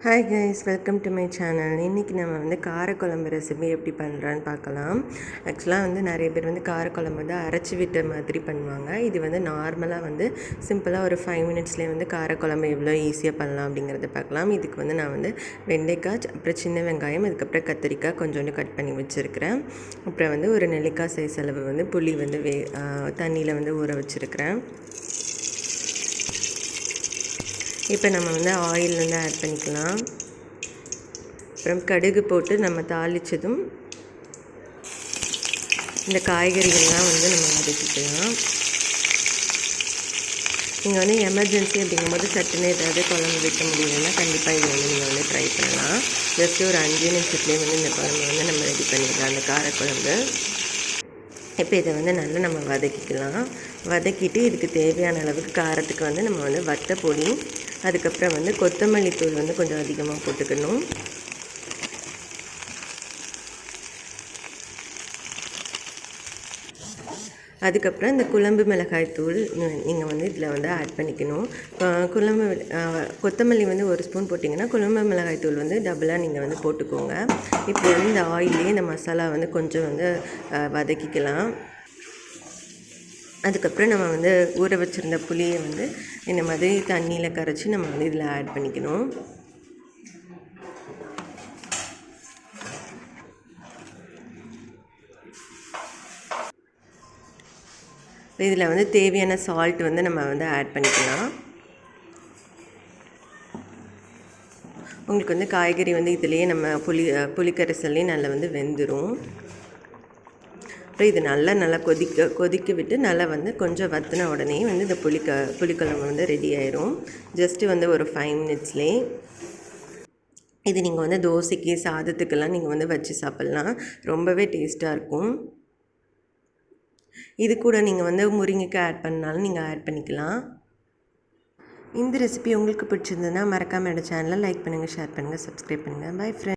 Hi guys, welcome to my channel. இன்றைக்கி நம்ம வந்து காரக்குழம்பு ரெசிபி எப்படி பண்ணுறான்னு பார்க்கலாம். ஆக்சுவலாக வந்து நிறைய பேர் வந்து காரக்குழம்பு வந்து அரைச்சி விட்ட மாதிரி பண்ணுவாங்க. இது வந்து நார்மலாக வந்து சிம்பிளாக ஒரு 5 மினிட்ஸ்லேயே வந்து காரக்குழம்பு எவ்வளோ ஈஸியாக பண்ணலாம் அப்படிங்கிறத பார்க்கலாம். இதுக்கு வந்து நான் வந்து வெண்டைக்காய், அப்புறம் சின்ன வெங்காயம், அதுக்கப்புறம் கத்திரிக்காய் கொஞ்சோண்டு கட் பண்ணி வச்சுருக்கிறேன். அப்புறம் வந்து ஒரு நெல்லிக்காய் சைஸ் அளவு வந்து புளி வந்து தண்ணியில் வந்து ஊற வச்சுருக்கிறேன். இப்போ நம்ம வந்து ஆயில் வந்து ஆட் பண்ணிக்கலாம். அப்புறம் கடுகு போட்டு நம்ம தாளித்ததும் இந்த காய்கறிகள்லாம் வந்து நம்ம வதக்கிக்கலாம். நீங்கள் வந்து எமர்ஜென்சி அப்படிங்கும்போது சட்டுன்னு ஏதாவது குழம்பு வைக்க முடியலன்னா கண்டிப்பாக இது வந்து நீங்கள் வந்து ட்ரை பண்ணலாம். ஜஸ்ட்டு ஒரு 5 நிமிஷத்துலேயே வந்து இந்த குழம்பு வந்து நம்ம ரெடி பண்ணிக்கலாம், அந்த காரக்குழம்பு. இப்போ இதை வந்து நல்லா நம்ம வதக்கிக்கலாம். வதக்கிட்டு இதுக்கு தேவையான அளவுக்கு காரத்துக்கு வந்து நம்ம வந்து வத்தப்பொடி, அதுக்கப்புறம் வந்து கொத்தமல்லி தூள் வந்து கொஞ்சம் அதிகமாக போட்டுக்கணும். அதுக்கப்புறம் இந்த குழம்பு மிளகாய் தூள் நீங்கள் வந்து இதில் வந்து ஆட் பண்ணிக்கணும். கொத்தமல்லி வந்து 1 ஸ்பூன் போட்டிங்கன்னா குழம்பு மிளகாய் தூள் வந்து டபுளாக நீங்கள் வந்து போட்டுக்கோங்க. இப்போ வந்து இந்த ஆயிலே இந்த மசாலா வந்து கொஞ்சம் வந்து வதக்கிக்கலாம். அதுக்கப்புறம் நம்ம வந்து ஊற வச்சுருந்த புளியை வந்து இந்த மாதிரி தண்ணியில் கரைச்சி நம்ம வந்து இதில் ஆட் பண்ணிக்கணும். இதில் வந்து தேவையான சால்ட் வந்து நம்ம வந்து ஆட் பண்ணிக்கலாம். உங்களுக்கு வந்து காய்கறி வந்து இதுலேயே நம்ம புளிக்கரைசல்லையும் நல்லா வந்து வெந்துடும். அப்புறம் இது நல்லா கொதிக்க விட்டு நல்லா வந்து கொஞ்சம் வற்றின உடனே வந்து இந்த புளிக்குழம்பு வந்து ரெடி ஆயிரும். ஜஸ்ட்டு வந்து ஒரு 5 மினிட்ஸ்லேயே. இது நீங்கள் வந்து தோசைக்கு, சாதத்துக்கெல்லாம் நீங்கள் வந்து வச்சு சாப்பிட்லாம். ரொம்பவே டேஸ்ட்டாக இருக்கும். இது கூட நீங்கள் வந்து முருங்கைக்காய் ஆட் பண்ணாலும் நீங்கள் ஆட் பண்ணிக்கலாம். இந்த ரெசிபி உங்களுக்கு பிடிச்சிருந்ததுன்னா மறக்காமல் என்னோட சேனலை லைக் பண்ணுங்கள், ஷேர் பண்ணுங்கள், சப்ஸ்கிரைப் பண்ணுங்கள். Bye friends.